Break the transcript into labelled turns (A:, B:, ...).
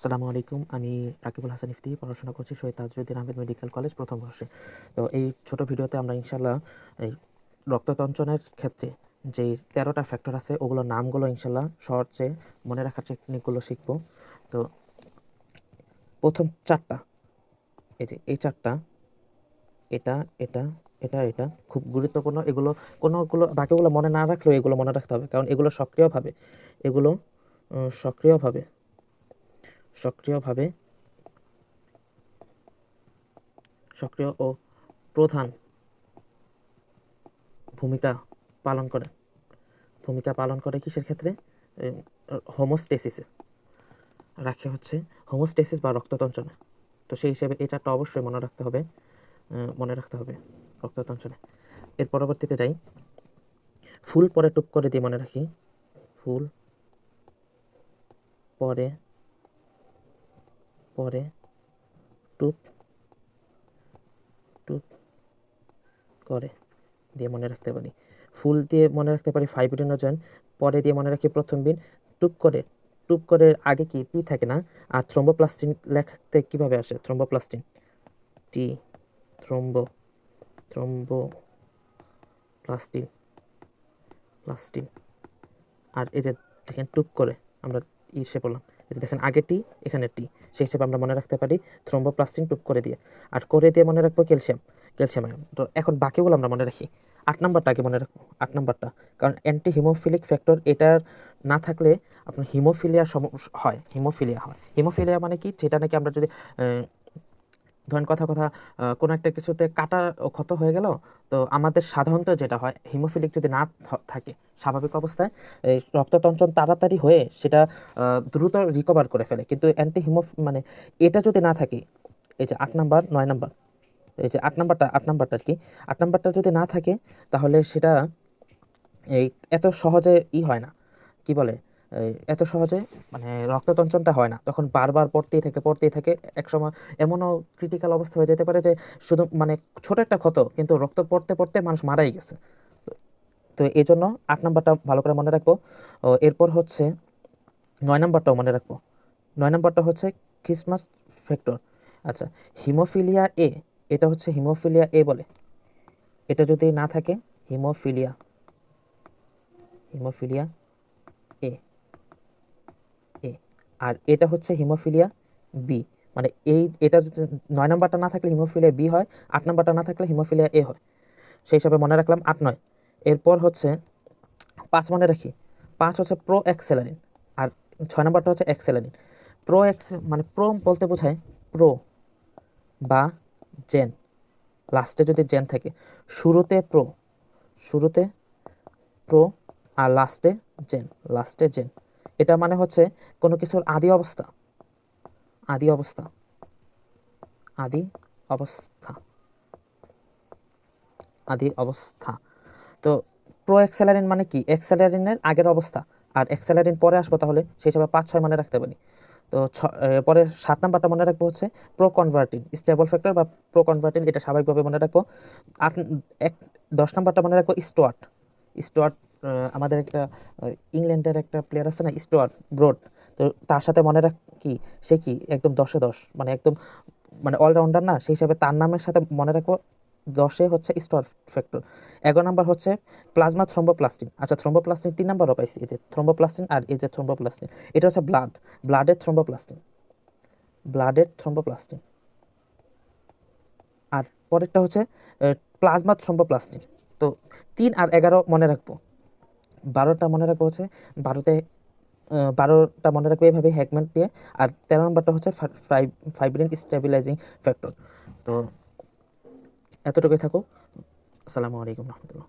A: আসসালামু আলাইকুম। আমি রাকিবুল হাসান ইফতি পড়াশোনা করছি শহীদ তাজউদ্দিন আহমেদ মেডিকেল কলেজ প্রথম বর্ষে। তো এই ছোট ভিডিওতে আমরা ইনশাল্লাহ এই রক্ততঞ্চনের ক্ষেত্রে যেই 13টা ফ্যাক্টর আছে ওগুলোর নামগুলো ইনশাল্লাহ সহজে মনে রাখার টেকনিকগুলো শিখব। তো প্রথম 4টা, এই যে এই 4টা, এটা এটা এটা এটা খুব গুরুত্বপূর্ণ। এগুলো কোনোগুলো বাকিগুলো মনে না রাখলেও এগুলো মনে রাখতে হবে, কারণ এগুলো এগুলো সক্রিয়ভাবে সক্রিয়ভাবে সক্রিয় ও প্রধান ভূমিকা পালন করে কিসের ক্ষেত্রে? হোমোস্টেসিসে রাখে হচ্ছে হোমোস্টেসিস বা রক্ততঞ্চনে। তো সেই হিসেবে এই 4টা অবশ্যই মনে রাখতে হবে রক্ততঞ্চনে। এর পরবর্তীতে যাই, ফুল পরে টুপ করে দিয়ে মনে রাখি। ফুল পরে পরে টুপ টুপ করে দিয়ে মনে রাখতে পারি। ফুল দিয়ে মনে রাখতে পারি ফাইব্রিনোজেন, পরে দিয়ে মনে রাখি প্রথম বিন। টুপ করে আগে কি টি থাকে না? আর থ্রোম্বোপ্লাস্টিন লেখতে কিভাবে আসে? থ্রোম্বোপ্লাস্টিন, টি, থ্রোম্বোপ্লাস্টিন প্লাস্টিন। আর এই যে দেখেন টুপ করে আমরা ইসে পড়লাম, এই যে দেখেন আগে টি এখানে টি, সেই হিসেবে আমরা মনে রাখতে পারি থ্রোম্বোপ্লাস্টিন টুপ করে দিয়ে। আর করে দিয়ে মনে রাখবো ক্যালসিয়াম আয়ন। তো এখন বাকিগুলো আমরা মনে রাখি। 8 নাম্বারটা আগে মনে রাখবো, 8 নাম্বারটা, কারণ অ্যান্টি হিমোফিলিক ফ্যাক্টর এটার না থাকলে আপনার হিমোফিলিয়া হয়। হিমোফিলিয়া মানে কি? যেটা নাকি আমরা যদি ধরেন কোনো একটা কিছুতে কাটা ক্ষত হয়ে গেল, তো আমাদের সাধারণত যেটা হয়, হিমোফিলিক যদি না থাকে স্বাভাবিক অবস্থায়, এই রক্ততঞ্চন তাড়াতাড়ি হয়ে সেটা দ্রুত রিকভার করে ফেলে। কিন্তু মানে এটা যদি না থাকে, এই যে 8 নাম্বার 9 নাম্বার, এই যে 8 নাম্বারটা আর কি, 8 নাম্বারটা যদি না থাকে তাহলে সেটা এই এত সহজে হয় না, কি বলে, এত সহজে মানে রক্ততঞ্চনটা হয় না। তখন বারবার পড়তেই থাকে। একসময় এমনও ক্রিটিক্যাল অবস্থা হয়ে যেতে পারে যে শুধু মানে ছোট একটা ক্ষত, কিন্তু রক্ত পড়তে পড়তে মানুষ মারাই গেছে। তো এই জন্য 8 নাম্বারটা ভালো করে মনে রাখবো। এরপর হচ্ছে 9 নাম্বারটাও মনে রাখবো। 9 নাম্বারটা হচ্ছে ক্রিসমাস ফ্যাক্টর। আচ্ছা, হিমোফিলিয়া এ, এটা হচ্ছে হিমোফিলিয়া এ বলে। এটা যদি না থাকে, হিমোফিলিয়া হিমোফিলিয়া এ এ আর এটা হচ্ছে হিমোফিলিয়া বি। মানে এটা যদি 9 নাম্বারটা না থাকলে হিমোফিলিয়া বি হয়, 8 নাম্বারটা না থাকলে হিমোফিলিয়া এ হয়। সেই হিসাবে মনে রাখলাম 8 9। এরপর হচ্ছে 5 মনে রাখি। 5 হচ্ছে প্রো এক্সেলারিন, আর 6 নাম্বারটা হচ্ছে এক্সেলারিন। মানে প্রো বলতে বোঝায় প্রো বা জেন, লাস্টে যদি জেন থাকে। শুরুতে শুরুতে প্রো আর লাস্টে জেন। এটা মানে হচ্ছে কোনো কিছুর আদি অবস্থা আদি অবস্থা আদি অবস্থা আদি অবস্থা। তো প্রো এক্সেলারিন মানে কি? এক্সেলারিনের আগের অবস্থা, আর এক্সেলারিন পরে আসবো, তাহলে সেই হিসাবে 5 6 মনে রাখতে পারি। তো পরে 7 নাম্বারটা মনে রাখবো হচ্ছে প্রো কনভার্টিন, স্টেবল ফ্যাক্টর বা প্রো কনভার্টিন, এটা স্বাভাবিকভাবে মনে রাখবো। 10 নাম্বারটা মনে রাখবো স্টুয়ার্ট। আমাদের একটা ইংল্যান্ডের একটা প্লেয়ার আছে না, স্টুয়ার্ট ব্রড। তো তার সাথে মনে কি, সে কি একদম 10-এ 10, মানে একদম মানে অলরাউন্ডার না, সেই হিসাবে তার নামের সাথে মনে রাখবো 10-এ হচ্ছে স্টুয়ার্ট ফ্যাক্টর। 11 নাম্বার হচ্ছে প্লাজমা থ্রোম্বোপ্লাস্টিন। আচ্ছা, থ্রোম্বোপ্লাস্টিন 3 নাম্বারও পাইছি, এই যে থ্রোম্বোপ্লাস্টিন আর এই যে থ্রোম্বোপ্লাস্টিন, এটা হচ্ছে ব্লাডের থ্রোম্বোপ্লাস্টিন। আর পরেরটা হচ্ছে প্লাজমা থ্রোম্বোপ্লাস্টিন। তো 3 আর 11 মনে রাখবো। 12টা মনে রাখবো হচ্ছে 12টা মনে রাখবো এইভাবে হ্যাগম্যান দিয়ে। আর 13 নম্বরটা হচ্ছে ফাইব্রিন স্টেবিলাইজিং ফ্যাক্টর। তো এতটুকুই থাকুক। আসসালামু আলাইকুম রহমতুল্লাহ।